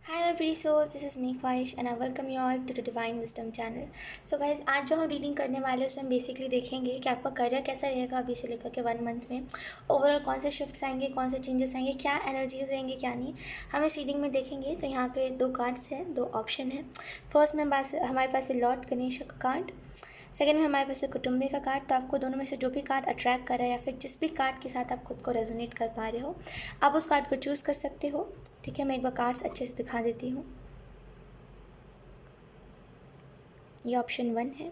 Hi my pretty souls, this is me Khwahish and I welcome you all to the Divine Wisdom channel. So guys, आज जो हम reading करने वाले हैं उसमें हम बेसिकली देखेंगे कि आपका करियर कैसा रहेगा अभी से लेकर के 1 मंथ में। ओवरऑल कौन से शिफ्ट्स आएंगे, कौन से चेंजेस आएंगे, क्या एनर्जीज रहेंगी, क्या नहीं, हम इस रीडिंग में देखेंगे। तो यहाँ पे दो कार्ड्स हैं, दो ऑप्शन है। फर्स्ट में हमारे पास है लॉर्ड गणेश का कार्ड, सेकेंड में हमारे पास है कुटुंबे का कार्ड। तो आपको दोनों में से जो भी कार्ड अट्रैक्ट कर रहा है या फिर जिस भी कार्ड के साथ आप खुद को रेजोनेट कर पा रहे हो, आप उस कार्ड को चूज़ कर सकते हो। ठीक है, मैं एक बार कार्ड्स अच्छे से दिखा देती हूँ। ये ऑप्शन 1 है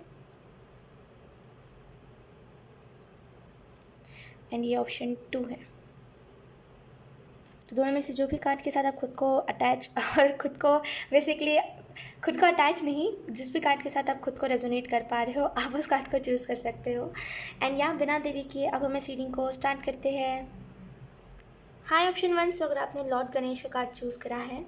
एंड ये ऑप्शन 2 है। तो दोनों में से जो भी कार्ड के साथ आप खुद को अटैच और खुद को बेसिकली खुद को अटैच नहीं, जिस भी कार्ड के साथ आप खुद को रेजोनेट कर पा रहे हो, आप उस कार्ड को चूज़ कर सकते हो। एंड यहाँ बिना देरी किए अब हम इस रीडिंग को स्टार्ट करते हैं। हाई ऑप्शन 1, सो अगर आपने लॉर्ड गणेश का कार्ड चूज़ करा है,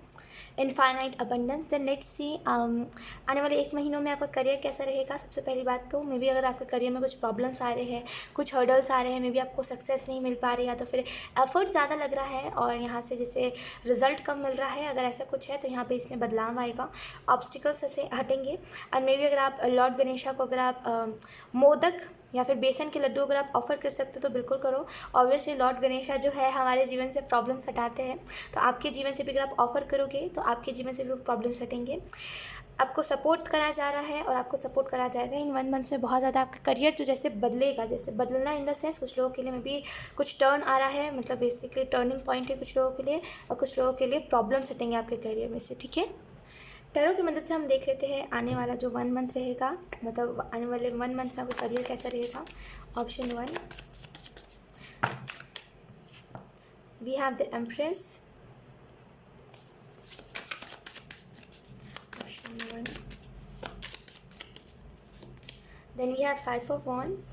infinite abundance, then let's see आने वाले 1 महीनों में आपका करियर कैसा रहेगा। सबसे पहली बात तो मे बी अगर आपके करियर में कुछ प्रॉब्लम्स आ रहे हैं, कुछ हर्डल्स आ रहे हैं, मे बी आपको सक्सेस नहीं मिल पा रही, या तो फिर एफर्ट ज़्यादा लग रहा है और यहाँ से जैसे रिजल्ट कम मिल रहा है, अगर ऐसा कुछ है तो यहाँ पे इसमें बदलाव आएगा, ऑब्स्टिकल्स ऐसे हटेंगे। और मे बी अगर आप लॉर्ड गणेशा को अगर आप मोदक या फिर बेसन के लड्डू अगर आप ऑफ़र कर सकते हो तो बिल्कुल करो। ऑब्वियसली लॉर्ड गणेशा जो है हमारे जीवन से प्रॉब्लम्स हटाते हैं, तो आपके जीवन से भी अगर आप ऑफ़र करोगे तो आपके जीवन से भी प्रॉब्लम्स हटेंगे। आपको सपोर्ट करा जा रहा है और आपको सपोर्ट करा जाएगा इन 1 मंथ में। बहुत ज़्यादा आपका करियर जो जैसे बदलेगा, जैसे बदलना इन द सेंस कुछ लोगों के लिए में भी कुछ टर्न आ रहा है, मतलब बेसिकली टर्निंग पॉइंट है कुछ लोगों के लिए, और कुछ लोगों के लिए प्रॉब्लम्स हटेंगे आपके करियर में से। ठीक है, टैरो की मदद से हम देख लेते हैं आने वाला जो 1 मंथ रहेगा, मतलब आने वाले 1 मंथ में आपका करियर कैसा रहेगा। Option 1, we have the empress. Option 1, then we have 5 of wands,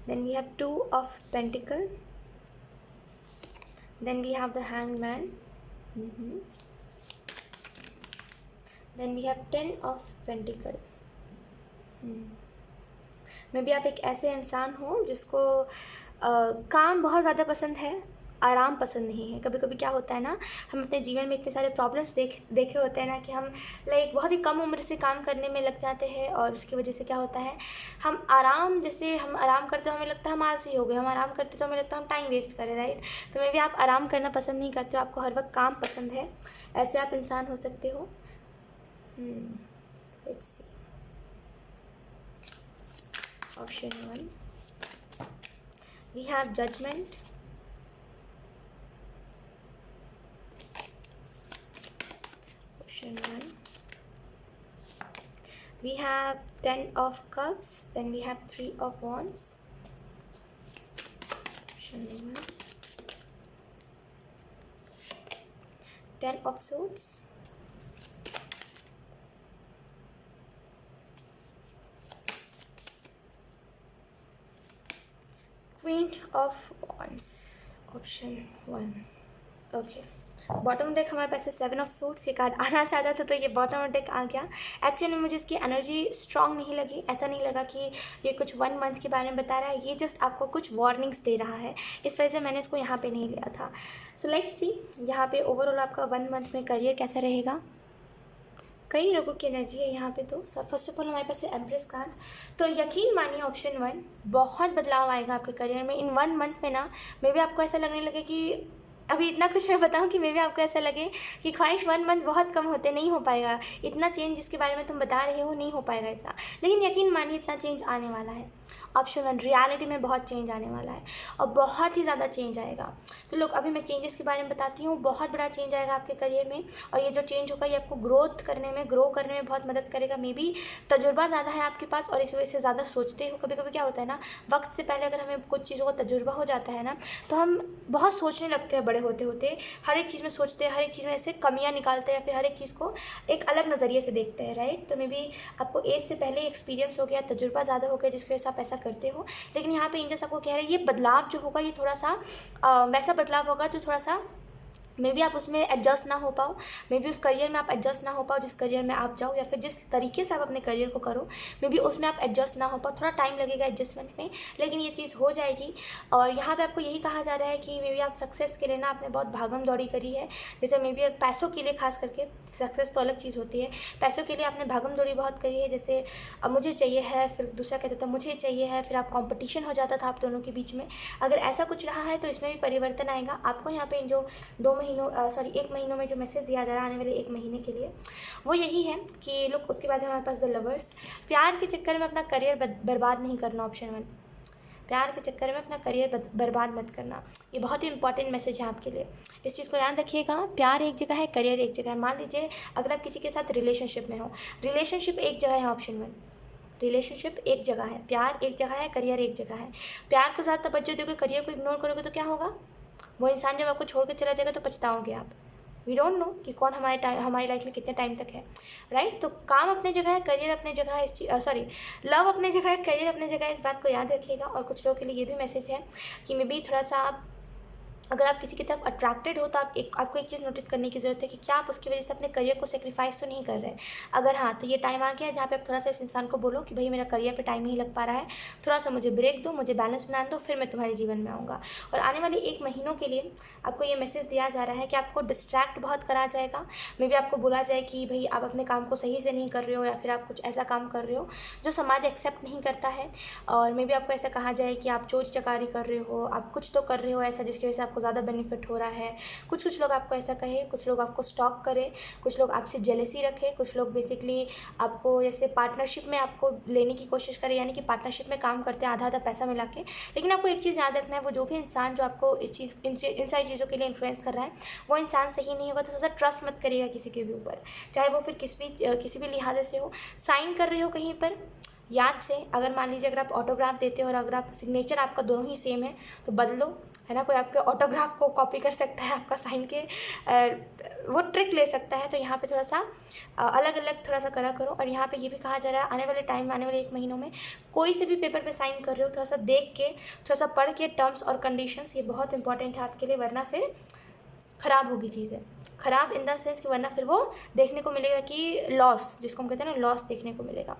then we have 2 of pentacle, then we have the hanged man, then we have 10 of pentacle। Maybe आप एक ऐसे इंसान हो जिसको काम बहुत ज़्यादा पसंद है, आराम पसंद नहीं है। कभी कभी क्या होता है ना, हम अपने जीवन में इतने सारे प्रॉब्लम्स देखे होते हैं ना कि हम लाइक बहुत ही कम उम्र से काम करने में लग जाते हैं, और उसकी वजह से क्या होता है, हम आराम करते हो हमें लगता है हम आलसी हो गए, हम आराम करते तो हमें लगता है हम टाइम वेस्ट करें, राइट। तो मे बी आप आराम करना पसंद नहीं करते हो, आपको हर वक्त काम पसंद है, ऐसे आप इंसान हो सकते हो। Let's see. Option 1, we have judgment, option 1, we have 10 of cups, then we have 3 of wands, option 1, 10 of swords, queen of wands, option 1। Okay, bottom deck हमारे पास है 7 of swords। ये कार्ड आना चाहता था तो ये बॉटम डेक आ गया। Actually मुझे इसकी एनर्जी स्ट्रांग नहीं लगी, ऐसा नहीं लगा कि ये कुछ 1 मंथ के बारे में बता रहा है, ये जस्ट आपको कुछ वार्निंग्स दे रहा है, इस वजह से मैंने इसको यहाँ पे नहीं लिया था। सो लेट्स सी यहाँ पे ओवरऑल आपका 1 मंथ में करियर कैसा रहेगा। कई लोगों की एनर्जी है यहाँ पे। तो फर्स्ट ऑफ ऑल हमारे पास है एम्प्रेस कार्ड। तो यकीन मानिए ऑप्शन 1, बहुत बदलाव आएगा आपके करियर में इन 1 मंथ में ना। मे भी आपको ऐसा लगने लगे कि अभी इतना कुछ मैं बताऊं कि मे भी आपको ऐसा लगे कि ख्वाहिश 1 मंथ बहुत कम होते, नहीं हो पाएगा इतना चेंज जिसके बारे में तुम बता रहे हो, नहीं हो पाएगा इतना, लेकिन यकीन मानिए इतना चेंज आने वाला है। ऑप्शन 1, रियलिटी में बहुत चेंज आने वाला है और बहुत ही ज़्यादा चेंज आएगा। तो लोग अभी मैं चेंजेस के बारे में बताती हूँ। बहुत बड़ा चेंज आएगा आपके करियर में, और ये जो चेंज होगा ये आपको ग्रो करने में बहुत मदद करेगा। मे बी तजुर्बा ज़्यादा है आपके पास और इस वजह से ज़्यादा सोचते हो। कभी कभी क्या होता है ना, वक्त से पहले अगर हमें कुछ चीज़ों का तजुर्बा हो जाता है ना, तो हम बहुत सोचने लगते हैं, बड़े होते होते हर एक चीज़ में सोचते हैं, हर एक चीज़ में ऐसे कमियाँ निकालते हैं, फिर हर एक चीज़ को एक अलग नज़रिए से देखते हैं, राइट। तो मे बी आपको एज से पहले एक्सपीरियंस हो गया, तजुर्बा ज़्यादा हो गया, जिसकी वजह से आप ऐसा करते हो। लेकिन यहाँ पे एंजल्स आपको कह रहे हैं ये बदलाव जो होगा ये थोड़ा सा वैसा बदलाव होगा जो थोड़ा सा मे बी आप उसमें एडजस्ट ना हो पाओ, मे बी उस करियर में आप एडजस्ट ना हो पाओ जिस करियर में आप जाओ, या फिर जिस तरीके से आप अपने करियर को करो मे बी उसमें आप एडजस्ट ना हो पाओ, थोड़ा टाइम लगेगा एडजस्टमेंट में, लेकिन ये चीज़ हो जाएगी। और यहाँ पे आपको यही कहा जा रहा है कि मे बी आप सक्सेस के लिए ना आपने बहुत भागम दौड़ी करी है, जैसे मे बी पैसों के लिए खास करके, सक्सेस तो अलग चीज़ होती है, पैसों के लिए आपने भागम दौड़ी बहुत करी है, जैसे अब मुझे चाहिए है, फिर दूसरा कहता था मुझे चाहिए है, फिर आप कॉम्पिटिशन हो जाता था आप दोनों के बीच में। अगर ऐसा कुछ रहा है तो इसमें भी परिवर्तन आएगा आपको। यहाँ पे इन जो 1 महीनों में जो मैसेज दिया जा रहा है आने वाले 1 महीने के लिए, वो यही है कि लुक, उसके बाद है हमारे पास द लवर्स। प्यार के चक्कर में अपना करियर बर्बाद नहीं करना, ऑप्शन 1। प्यार के चक्कर में अपना करियर बर्बाद मत करना, ये बहुत ही इंपॉर्टेंट मैसेज है आपके लिए, इस चीज़ को याद रखिएगा। प्यार एक जगह है, करियर एक जगह है। मान लीजिए अगर आप किसी के साथ रिलेशनशिप में हो, रिलेशनशिप एक जगह है, ऑप्शन 1। रिलेशनशिप एक जगह है, प्यार एक जगह है, करियर एक जगह है। प्यार को ज़्यादा तवज्जो दोगे, करियर को इग्नोर करोगे तो क्या होगा? वो इंसान जब आपको छोड़ के चला जाएगा तो पछताओगे आप। वी डोंट नो कि कौन हमारी लाइफ में कितने टाइम तक है, राइट। तो काम अपने जगह है, करियर अपने जगह है, लव अपने जगह है, करियर अपने जगह है, इस बात को याद रखिएगा। और कुछ लोगों के लिए ये भी मैसेज है कि मे बी थोड़ा सा अगर आप किसी की तरफ अट्रैक्टेड हो तो आपको एक चीज़ नोटिस करने की ज़रूरत है कि क्या आप उसकी वजह से अपने करियर को सेक्रीफाइस तो नहीं कर रहे हैं। अगर हाँ, तो ये टाइम आ गया है जहाँ पे आप थोड़ा सा इस इंसान को बोलो कि भाई मेरा करियर पे टाइम नहीं लग पा रहा है, थोड़ा सा मुझे ब्रेक दो, मुझे बैलेंस बना दो, फिर मैं तुम्हारे जीवन में आऊँगा। और आने वाले 1 महीनों के लिए आपको ये मैसेज दिया जा रहा है कि आपको डिस्ट्रैक्ट बहुत करा जाएगा। मे बी आपको बोला जाए कि भाई आप अपने काम को सही से नहीं कर रहे हो, या फिर आप कुछ ऐसा काम कर रहे हो जो समाज एक्सेप्ट नहीं करता है। और मे बी आपको ऐसा कहा जाए कि आप चोरी चकारी कर रहे हो, आप कुछ तो कर रहे हो ऐसा जिसकी वजह से आपको ज़्यादा बेनिफिट हो रहा है। कुछ लोग आपको ऐसा कहे, कुछ लोग आपको स्टॉक करें, कुछ लोग आपसे जेलसी रखें, कुछ लोग बेसिकली आपको जैसे पार्टनरशिप में आपको लेने की कोशिश करें, यानी कि पार्टनरशिप में काम करते हैं आधा आधा पैसा मिला के। लेकिन आपको एक चीज़ याद रखना है, वो जो भी इंसान जो आपको इन सारी चीज़ों के लिए इन्फ्लुएंस कर रहा है वो इंसान सही नहीं होगा। तो थोड़ा सा ट्रस्ट मत करिएगा किसी के भी ऊपर, चाहे वो फिर किसी भी लिहाज से हो। साइन कर रहे हो कहीं पर, याद से, अगर मान लीजिए अगर आप ऑटोग्राफ देते हो और अगर आप सिग्नेचर आपका दोनों ही सेम है तो बदलो, है ना। कोई आपके ऑटोग्राफ को कॉपी कर सकता है, आपका साइन के वो ट्रिक ले सकता है। तो यहाँ पे थोड़ा सा अलग अलग थोड़ा सा करा करो। और यहाँ पे ये भी कहा जा रहा है आने वाले टाइम में, आने वाले 1 महीनों में कोई से भी पेपर पे साइन कर रहे हो थोड़ा सा देख के, थोड़ा सा पढ़ के टर्म्स और कंडीशंस, ये बहुत इंपॉर्टेंट है आपके लिए, वरना फिर ख़राब होगी चीज़ें। ख़राब इन द सेंस कि वरना फिर वो देखने को मिलेगा कि लॉस, जिसको हम कहते हैं ना, लॉस देखने को मिलेगा।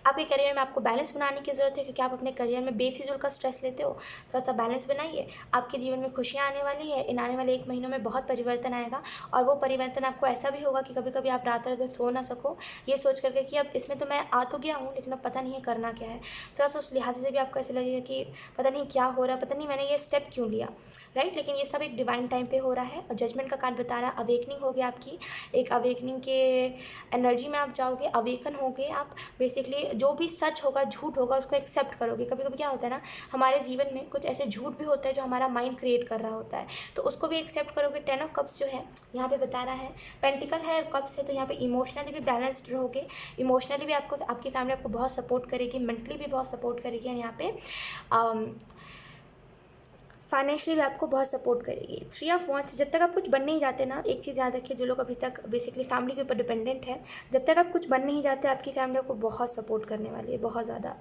आपके करियर में आपको बैलेंस बनाने की ज़रूरत है, क्योंकि आप अपने करियर में बेफिजूल का स्ट्रेस लेते हो। थोड़ा सा बैलेंस बनाइए, आपके जीवन में खुशियाँ आने वाली है। इन आने वाले 1 महीनों में बहुत परिवर्तन आएगा, और वो परिवर्तन आपको ऐसा भी होगा कि कभी कभी आप रात रात में सो ना सको, ये सोच करके कि अब इसमें तो मैं आ तो गया हूँ लेकिन अब पता नहीं है करना क्या है। थोड़ा सा उस लिहाज से भी आपको ऐसे लगेगा कि पता नहीं क्या हो रहा है, पता नहीं मैंने ये स्टेप क्यों लिया, राइट। लेकिन ये सब एक डिवाइन टाइम पे हो रहा है, और जजमेंट का कार्ड बता रहा है अवेकनिंग होगी आपकी, एक अवेकनिंग के एनर्जी में आप जाओगे, अवेकन होगे आप। बेसिकली जो भी सच होगा, झूठ होगा, उसको एक्सेप्ट करोगे। कभी कभी क्या होता है ना, हमारे जीवन में कुछ ऐसे झूठ भी होता है जो हमारा माइंड क्रिएट कर रहा होता है, तो उसको भी एक्सेप्ट करोगे। 10 ऑफ कप्स जो है यहाँ पे बता रहा है, पेंटिकल है और कप्स है, तो यहाँ पे इमोशनली भी बैलेंस्ड रहोगे। इमोशनली भी आपको, आपकी फैमिली आपको बहुत सपोर्ट करेगी, मेंटली भी बहुत सपोर्ट करेगी, और यहाँ पे फाइनेंशियली भी आपको बहुत सपोर्ट करेगी। 3 ऑफ वांड्स, जब तक आप कुछ बन नहीं जाते ना, एक चीज़ याद रखिए, जो लोग अभी तक बेसिकली फैमिली के ऊपर डिपेंडेंट है, जब तक आप कुछ बन नहीं जाते आपकी फैमिली आपको बहुत सपोर्ट करने वाली है, बहुत ज़्यादा।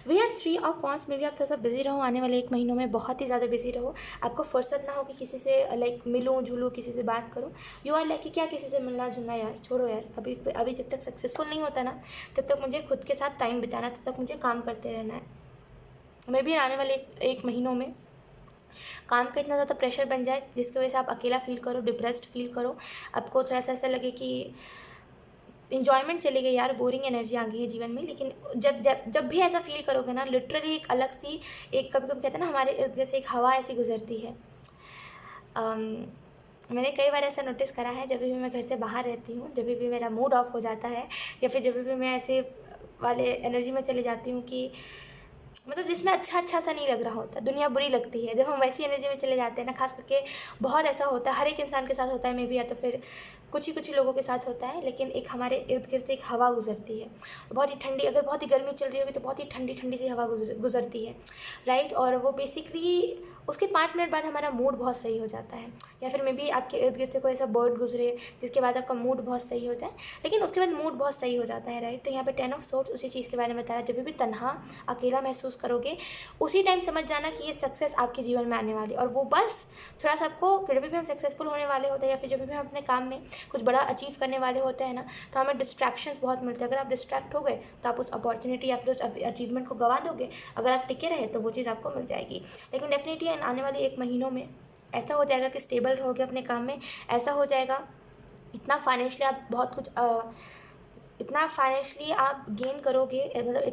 वी आर 3 ऑफ वांड्स में भी आप थोड़ा सा बिजी रहो आने वाले 1 महीनों में, बहुत ही ज़्यादा बिजी रहो। आपको फुर्सत ना हो कि किसी से लाइक मिलूँ झूलूँ, किसी से बात करूँ। यू आर लाइक कि क्या किसी से मिलना जुलना, यार छोड़ो यार, अभी जब तक सक्सेसफुल नहीं होता ना तब तक मुझे खुद के साथ टाइम बिताना, तब तक मुझे काम करते रहना है। मैं भी आने वाले 1 महीनों में काम का इतना ज़्यादा प्रेशर बन जाए जिसकी वजह से आप अकेला फील करो, डिप्रेस्ड फील करो, आपको थोड़ा सा ऐसा लगे कि इन्जॉयमेंट चली गई यार, बोरिंग एनर्जी आ गई है जीवन में। लेकिन जब भी ऐसा फील करोगे ना, लिटरली एक अलग सी, एक कभी कभी कहते हैं ना हमारे जैसे एक हवा ऐसी गुजरती है। मैंने कई बार ऐसा नोटिस करा है, जब भी मैं घर से बाहर रहती हूँ, जब भी मेरा मूड ऑफ हो जाता है, या फिर जब भी मैं ऐसे वाले एनर्जी में चली जाती हूँ कि मतलब जिसमें अच्छा सा नहीं लग रहा होता, दुनिया बुरी लगती है, जब हम वैसी एनर्जी में चले जाते हैं ना, खास करके बहुत ऐसा होता है, हर एक इंसान के साथ होता है, मे बी, या तो फिर कुछ ही लोगों के साथ होता है। लेकिन एक हमारे इर्द गिर्द से एक हवा गुजरती है, बहुत ही ठंडी, अगर बहुत ही गर्मी चल रही होगी तो बहुत ही ठंडी सी हवा गुजरती है, राइट। और वो बेसिकली उसके 5 मिनट बाद हमारा मूड बहुत सही हो जाता है, या फिर मे बी आपके इर्द गिर्द से कोई ऐसा बर्ड गुजरे जिसके बाद आपका मूड बहुत सही हो जाए, लेकिन उसके बाद मूड बहुत सही हो जाता है, राइट। तो यहाँ पे 10 ऑफ सोर्ड्स उसी चीज़ के बारे में बताया, जब भी तन्हा अकेला महसूस करोगे उसी टाइम समझ जाना कि ये सक्सेस आपके जीवन में आने वाली है। और वो बस थोड़ा सा आपको, जब भी हम सक्सेसफुल होने वाले होते हैं या फिर जब भी हम अपने काम में कुछ बड़ा अचीव करने वाले होते हैं ना, तो हमें डिस्ट्रैक्शंस बहुत मिलते हैं। अगर आप डिस्ट्रैक्ट हो गए तो आप उस अपॉर्चुनिटी या फिर उस अचीवमेंट को गंवा दोगे। अगर आप टिके रहे तो वो चीज़ आपको मिल जाएगी। लेकिन डेफिनेटली आने वाले 1 महीनों में ऐसा हो जाएगा कि स्टेबल रहोगे अपने काम में, ऐसा हो जाएगा इतना फाइनेंशियली आप बहुत कुछ इतना फाइनेंशियली आप गेन करोगे, मतलब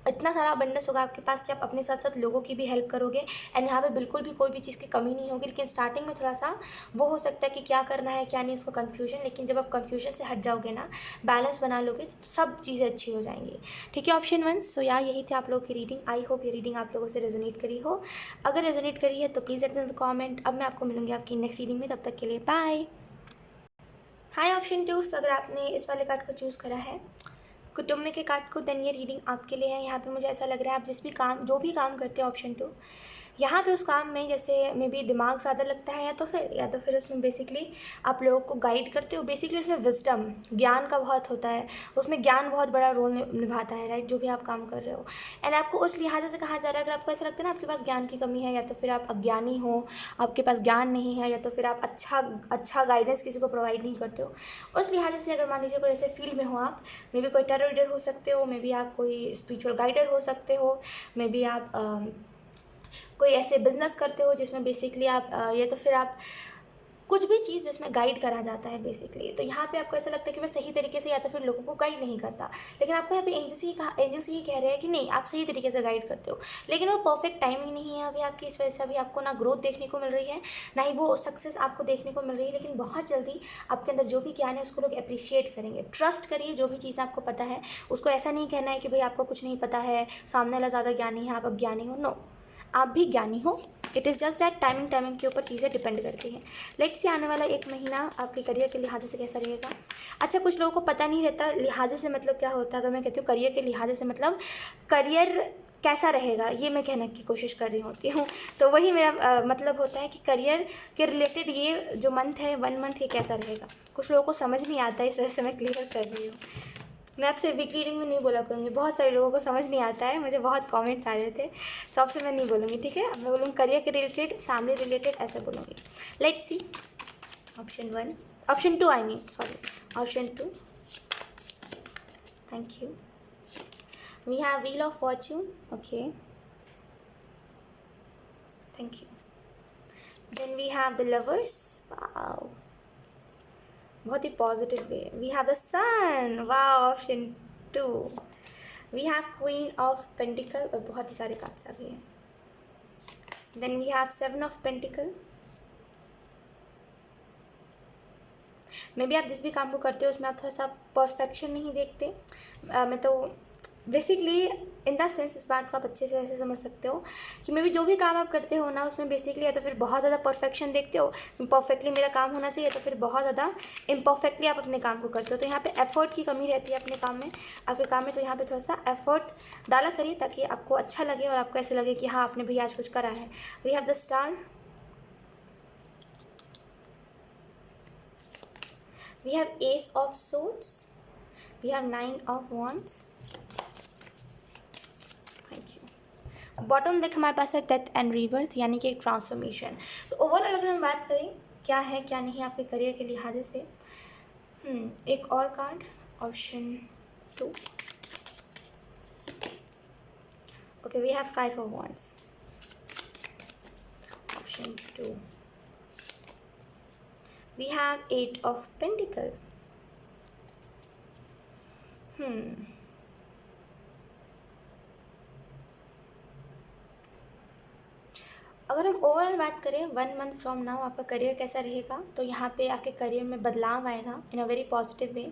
इतना सारा अबंडेंस होगा आपके पास कि आप अपने साथ साथ लोगों की भी हेल्प करोगे। एंड यहाँ पे बिल्कुल भी कोई भी चीज़ की कमी नहीं होगी। लेकिन स्टार्टिंग में थोड़ा सा वो हो सकता है कि क्या करना है क्या नहीं, उसको कन्फ्यूजन। लेकिन जब आप कन्फ्यूजन से हट जाओगे ना, बैलेंस बना लोगे, तो सब चीज़ें अच्छी हो जाएंगी। ठीक है, ऑप्शन 1। सो यार यही थी आप लोगों की रीडिंग। आई होप ये रीडिंग आप लोगों से रेजोनेट करी हो। अगर रेजोनेट करी है तो please let me know the comment. अब मैं आपको मिलूंगी आपकी नेक्स्ट रीडिंग में, तब तक के लिए बाय। हाय ऑप्शन 2, अगर आपने इस वाले कार्ड को चूज़ करा है, कुटुंब के कार्ड को, देन ये रीडिंग आपके लिए है। यहाँ पे मुझे ऐसा लग रहा है आप जो भी काम करते हो ऑप्शन 2, यहाँ पे उस काम में जैसे मे बी दिमाग ज़्यादा लगता है, या तो फिर उसमें बेसिकली आप लोगों को गाइड करते हो। बेसिकली उसमें विजडम, ज्ञान का बहुत होता है, उसमें ज्ञान बहुत बड़ा रोल निभाता है, राइट, जो भी आप काम कर रहे हो। एंड आपको उस लिहाज से कहा जा रहा है, अगर आपको ऐसा लगता है ना आपके पास ज्ञान की कमी है, या तो फिर आप अज्ञानी हो, आपके पास ज्ञान नहीं है, या तो फिर आप अच्छा गाइडेंस किसी को प्रोवाइड नहीं करते हो, उस लिहाज से अगर मान लीजिए कोई ऐसे फील्ड में हो आप, मे बी कोई टेरर रीडर हो सकते हो, मे बी आप कोई स्पिरिचुअल गाइडर हो सकते हो, मे बी आप कोई ऐसे बिजनेस करते हो जिसमें बेसिकली आप या तो फिर आप कुछ भी चीज़ जिसमें गाइड करा जाता है बेसिकली। तो यहाँ पे आपको ऐसा लगता है कि मैं सही तरीके से या तो फिर लोगों को गाइड नहीं करता, लेकिन आपको यहाँ पे एंजल्स ही कह रहे हैं कि नहीं, आप सही तरीके से गाइड करते हो। लेकिन वो परफेक्ट टाइम ही नहीं है अभी आपकी, इस वजह से अभी आपको ना ग्रोथ देखने को मिल रही है, ना ही वो सक्सेस आपको देखने को मिल रही है। लेकिन बहुत जल्दी आपके अंदर जो भी ज्ञान है उसको लोग अप्रिशिएट करेंगे। ट्रस्ट करिए, जो भी चीज़ आपको पता है उसको ऐसा नहीं कहना है कि भाई आपको कुछ नहीं पता है, सामने वाला ज़्यादा ज्ञानी है, आप अज्ञानी हो। नो, आप भी ज्ञानी हो। It is just that timing के ऊपर चीज़ें डिपेंड करती हैं। लेट्स से आने वाला 1 महीना आपके करियर के लिहाज से कैसा रहेगा। अच्छा, कुछ लोगों को पता नहीं रहता लिहाज से मतलब क्या होता है। अगर मैं कहती हूँ करियर के लिहाज से मतलब करियर कैसा रहेगा, ये मैं कहने की कोशिश कर रही होती हूँ। तो वही मेरा मतलब होता है कि करियर के रिलेटेड ये जो मंथ है 1 मंथ, ये कैसा रहेगा। कुछ लोगों को समझ नहीं आता है, इस वजह से मैं क्लियर कर रही हूँ। मैं आपसे वीकली रीडिंग में नहीं बोला करूँगी, बहुत सारे लोगों को समझ नहीं आता है, मुझे बहुत कमेंट्स आ रहे थे, तो आपसे मैं नहीं बोलूँगी, ठीक है। अब मैं बोलूँगी करियर के रिलेटेड, फैमिली रिलेटेड, ऐसा बोलूँगी। Let's see option 2 option 2। Thank you. We have wheel of fortune, okay, thank you. Then we have the lovers, wow, बहुत ही positive way. We have the sun, wow, option 2। We have queen of pentacle, और बहुत ही सारे cards आ गए हैं। Then we have 7 of pentacle. Maybe आप जिस भी काम को करते हो उसमें आप थोड़ा सा परफेक्शन नहीं देखते। मैं तो बेसिकली इन द सेंस, इस बात को आप अच्छे से ऐसे समझ सकते हो कि मे बी जो भी काम आप करते हो ना उसमें बेसिकली या तो फिर बहुत ज़्यादा परफेक्शन देखते हो, परफेक्टली मेरा काम होना चाहिए, तो फिर बहुत ज़्यादा इम्परफेक्टली आप अपने काम को करते हो। तो यहाँ पे एफर्ट की कमी रहती है अपने काम में, आपके काम में। तो यहाँ पे थोड़ा सा एफर्ट डाला करिए ताकि आपको अच्छा लगे और आपको ऐसे लगे कि हाँ आपने भैया आज कुछ करा है। We have the star, we have ace of swords, we have 9 of wands. Bottom देख हमारे पास है डेथ एंड रीबर्थ, यानी कि एक ट्रांसफॉर्मेशन। तो ओवरऑल अगर हम बात करें क्या है क्या नहीं आपके करियर के लिहाज से, एक और card, option 2, okay, we have 5 of wands, option 2, we have 8 of pentacle. अगर हम ओवरऑल बात करें 1 मंथ फ्रॉम नाउ आपका करियर कैसा रहेगा, तो यहाँ पे आपके करियर में बदलाव आएगा in a very positive way.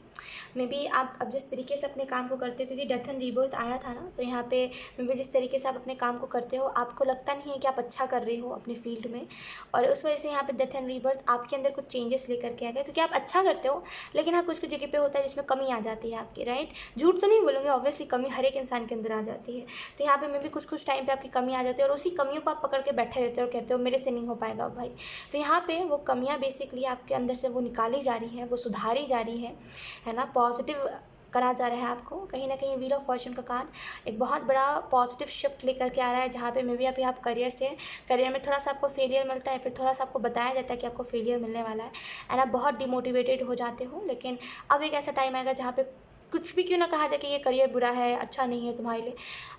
Maybe आप अब जिस तरीके से अपने काम को करते हो, क्योंकि डेथ एंड रीबर्थ आया था ना, तो यहाँ पे मे बी जिस तरीके से आप अपने काम को करते हो आपको लगता नहीं है कि आप अच्छा कर रहे हो अपने फील्ड में, और उस वजह से यहाँ पे डेथ एंड रीबर्थ आपके अंदर कुछ चेंजेस लेकर के आएगा। क्योंकि आप अच्छा करते हो, लेकिन हाँ कुछ कुछ जगह पे होता है जिसमें कमी आ जाती है आपकी, राइट। झूठ तो नहीं बोलूँगी, ऑब्वियसली कमी हर एक इंसान के अंदर आ जाती है। तो यहाँ पे मे बी कुछ टाइम पे आपकी कमी आ जाती है और उसी कमियों को आप पकड़ के बैठे रहते हो और कहते हो मेरे से नहीं हो पाएगा भाई। तो यहाँ पे वो कमियाँ बेसिकली आपके अंदर से वो निकाली जा रही हैं, वो सुधारी जा रही है ना, पॉजिटिव करा जा रहा है आपको। कहीं ना कहीं व्हील ऑफ फॉर्चून का कार्ड एक बहुत बड़ा पॉजिटिव शिफ्ट लेकर के आ रहा है, जहाँ पे मे बी अभी आप करियर में थोड़ा सा आपको फेलियर मिलता है, फिर थोड़ा सा आपको बताया जाता है कि आपको फेलियर मिलने वाला है एंड आप बहुत डिमोटिवेटेड हो जाते हो। लेकिन अब एक ऐसा टाइम आएगा जहाँ पे कुछ भी क्यों ना कहा जाए कि ये करियर बुरा है, अच्छा नहीं है तुम्हारे लिए,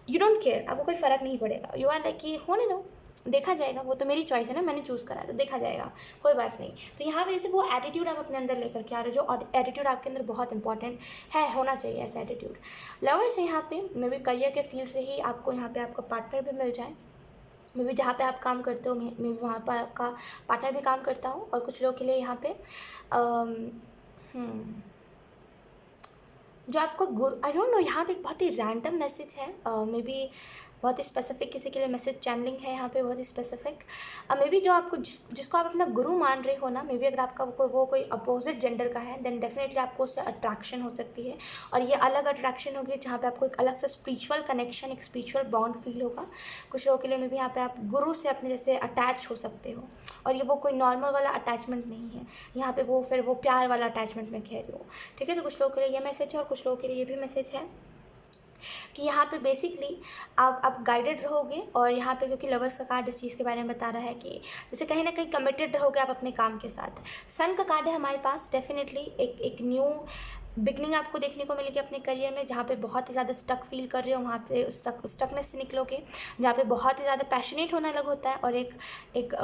यू डोंट केयर, आपको कोई फ़र्क नहीं पड़ेगा। यू आर लाइक कि होने दो, देखा जाएगा, वो तो मेरी चॉइस है ना, मैंने चूज़ करा है तो देखा जाएगा, कोई बात नहीं। तो यहाँ पे जैसे वो एटीट्यूड आप अपने अंदर लेकर के आ रहे हो, जो एटीट्यूड आपके अंदर बहुत इंपॉर्टेंट है, होना चाहिए ऐसा एटीट्यूड। लवर्स है यहाँ पे मे बी करियर के फील्ड से ही आपको यहाँ पे आपका पार्टनर भी मिल जाए, मे बी जहाँ पे आप काम करते हो मे बी वहाँ पर आपका पार्टनर भी काम करता हो। और कुछ लोगों के लिए यहाँ पे जो आपको गुरु, आई डोंट नो, यहाँ पे एक बहुत ही रैंडम मैसेज है, मे बी बहुत ही स्पेसिफिक किसी के लिए मैसेज चैनलिंग है यहाँ पे, बहुत ही स्पेसिफिक। मे बी जो आपको जिसको आप अपना गुरु मान रहे हो ना, मे बी अगर आपका वो कोई अपोजिट जेंडर का है देन डेफिनेटली आपको उससे अट्रैक्शन हो सकती है, और ये अलग अट्रैक्शन होगी जहाँ पे आपको एक अलग से स्पिरिचुअल कनेक्शन, एक स्पिरिचुअल बॉन्ड फील होगा। कुछ लोगों के लिए मे बी यहाँ पे आप गुरु से अपने जैसे अटैच हो सकते हो, और ये वो कोई नॉर्मल वाला अटैचमेंट नहीं है, यहाँ पे वो फिर वो प्यार वाला अटैचमेंट में कह रही हो, ठीक है। तो कुछ लोगों के लिए ये मैसेज है और कुछ लोगों के लिए ये भी मैसेज है कि यहाँ पे बेसिकली आप गाइडेड रहोगे। और यहाँ पे क्योंकि लवर्स का कार्ड इस चीज़ के बारे में बता रहा है कि जैसे कहीं ना कहीं कमिटेड रहोगे आप अपने काम के साथ। सन का कार्ड है हमारे पास, डेफिनेटली एक न्यू बिगनिंग आपको देखने को मिलेगी अपने करियर में, जहाँ पे बहुत ही ज़्यादा स्टक फील कर रहे हो वहाँ से स्टकनेस से निकलोगे, जहाँ पे बहुत ही ज़्यादा पैशनेट होना अलग होता है और एक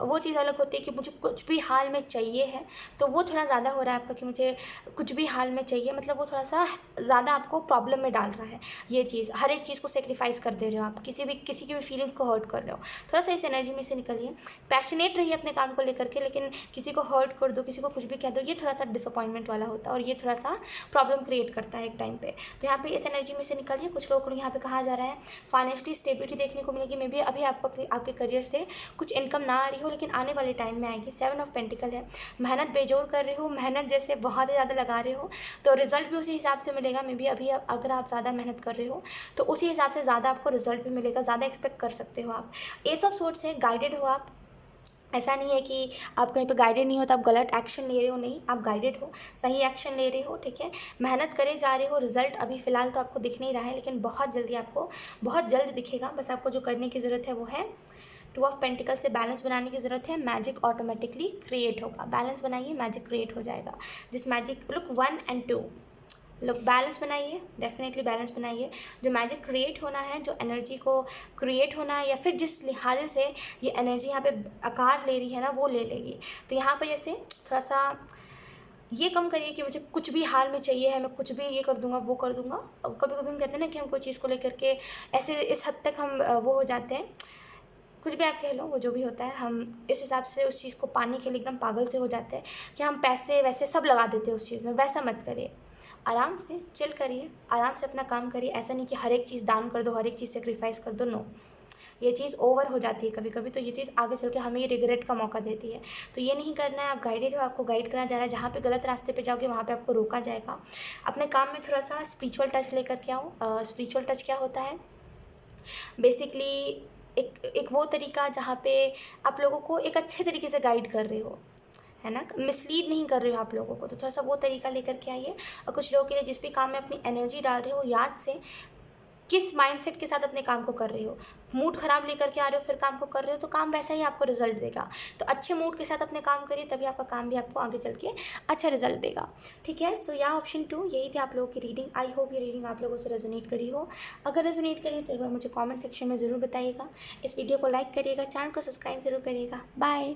वो चीज़ अलग होती है कि मुझे कुछ भी हाल में चाहिए है, तो वो थोड़ा ज़्यादा हो रहा है आपका कि मुझे कुछ भी हाल में चाहिए, मतलब वो थोड़ा सा ज़्यादा आपको प्रॉब्लम में डाल रहा है ये चीज़। हर एक चीज़ को सेक्रीफाइस कर दे रहे हो आप, किसी की भी फीलिंग्स को हर्ट कर रहे हो, थोड़ा सा इस एनर्जी में से निकलिए। पैशनेट रहिए अपने काम को लेकर के, लेकिन किसी को हर्ट कर दो, किसी को कुछ भी कह दो, ये थोड़ा सा डिसअपॉइंटमेंट वाला होता है और ये थोड़ा सा प्रॉब्लम क्रिएट करता है एक टाइम पे। तो यहाँ पे इस एनर्जी में से निकलिए। कुछ लोगों को यहाँ पे कहा जा रहा है फाइनेंशियली स्टेबिलिटी देखने को मिलेगी, मे बी अभी आपको आपके करियर से कुछ इनकम ना आ रही हो, लेकिन आने वाले टाइम में आएगी। 7 ऑफ पेंटिकल है, मेहनत बेजोर कर रहे हो, मेहनत जैसे बहुत ही ज़्यादा लगा रहे हो, तो रिजल्ट भी उसी हिसाब से मिलेगा। मे बी अभी अगर आप ज़्यादा मेहनत कर रहे हो तो उसी हिसाब से ज़्यादा आपको रिजल्ट भी मिलेगा, ज़्यादा एक्सपेक्ट कर सकते हो आप। एस ऑफ सोर्ट्स है, गाइडेड हो आप, ऐसा नहीं है कि आप कहीं पे गाइडेड नहीं हो तो आप गलत एक्शन ले रहे हो, नहीं, आप गाइडेड हो, सही एक्शन ले रहे हो, ठीक है, मेहनत करे जा रहे हो। रिजल्ट अभी फ़िलहाल तो आपको दिख नहीं रहा है, लेकिन बहुत जल्दी आपको बहुत जल्द दिखेगा। बस आपको जो करने की ज़रूरत है वो है 2 ऑफ पेंटिकल से बैलेंस बनाने की ज़रूरत है। मैजिक ऑटोमेटिकली क्रिएट होगा, बैलेंस बनाइए, मैजिक क्रिएट हो जाएगा। जिस मैजिक लुक 1 and 2 लोग बैलेंस बनाइए, डेफिनेटली बैलेंस बनाइए। जो मैजिक क्रिएट होना है, जो एनर्जी को क्रिएट होना है, या फिर जिस लिहाजे से ये एनर्जी यहाँ पे आकार ले रही है ना, वो ले लेगी। तो यहाँ पे जैसे थोड़ा सा ये कम करिए कि मुझे कुछ भी हाल में चाहिए है, मैं कुछ भी ये कर दूंगा वो कर दूंगा। कभी कभी हम कहते हैं ना कि हम कोई चीज़ को लेकर के ऐसे इस हद तक हम वो हो जाते हैं, कुछ भी आप कह लो, वो जो भी होता है, हम इस हिसाब से उस चीज़ को पाने के लिए एकदम पागल से हो जाते हैं कि हम पैसे वैसे सब लगा देते हैं उस चीज़ में। वैसा मत करिए, आराम से चिल करिए, आराम से अपना काम करिए। ऐसा नहीं कि हर एक चीज़ दान कर दो, हर एक चीज़ सेक्रीफाइस कर दो, नो, ये चीज़ ओवर हो जाती है कभी कभी, तो ये चीज़ आगे चल के हमें ये रिग्रेट का मौका देती है। तो ये नहीं करना है। आप गाइडेड हो, आपको गाइड करना जा रहा है, जहाँ पे गलत रास्ते पे जाओगे वहाँ पे आपको रोका जाएगा। अपने काम में थोड़ा सा स्पिरिचुअल टच लेकर के आओ। स्पिरिचुअल टच क्या होता है, बेसिकली एक वो तरीका जहाँ पे आप लोगों को एक अच्छे तरीके से गाइड कर रहे हो, है ना, मिसलीड नहीं कर रहे हो आप लोगों को, तो थोड़ा सा वो तरीका लेकर के आइए। और कुछ लोगों के लिए जिस भी काम में अपनी एनर्जी डाल रहे हो, याद से किस माइंडसेट के साथ अपने काम को कर रहे हो। मूड ख़राब लेकर के आ रहे हो फिर काम को कर रहे हो, तो काम वैसा ही आपको रिजल्ट देगा। तो अच्छे मूड के साथ अपने काम करिए, तभी आपका काम भी आपको आगे चल के अच्छा रिजल्ट देगा, ठीक है। सो या ऑप्शन 2 यही थी आप लोगों की रीडिंग। आई होप ये रीडिंग आप लोगों से रेजोनेट करी हो। अगर रेजोनेट करी तो एक बार मुझे कॉमेंट सेक्शन में ज़रूर बताइएगा। इस वीडियो को लाइक करिएगा, चैनल को सब्सक्राइब ज़रूर करिएगा। बाय।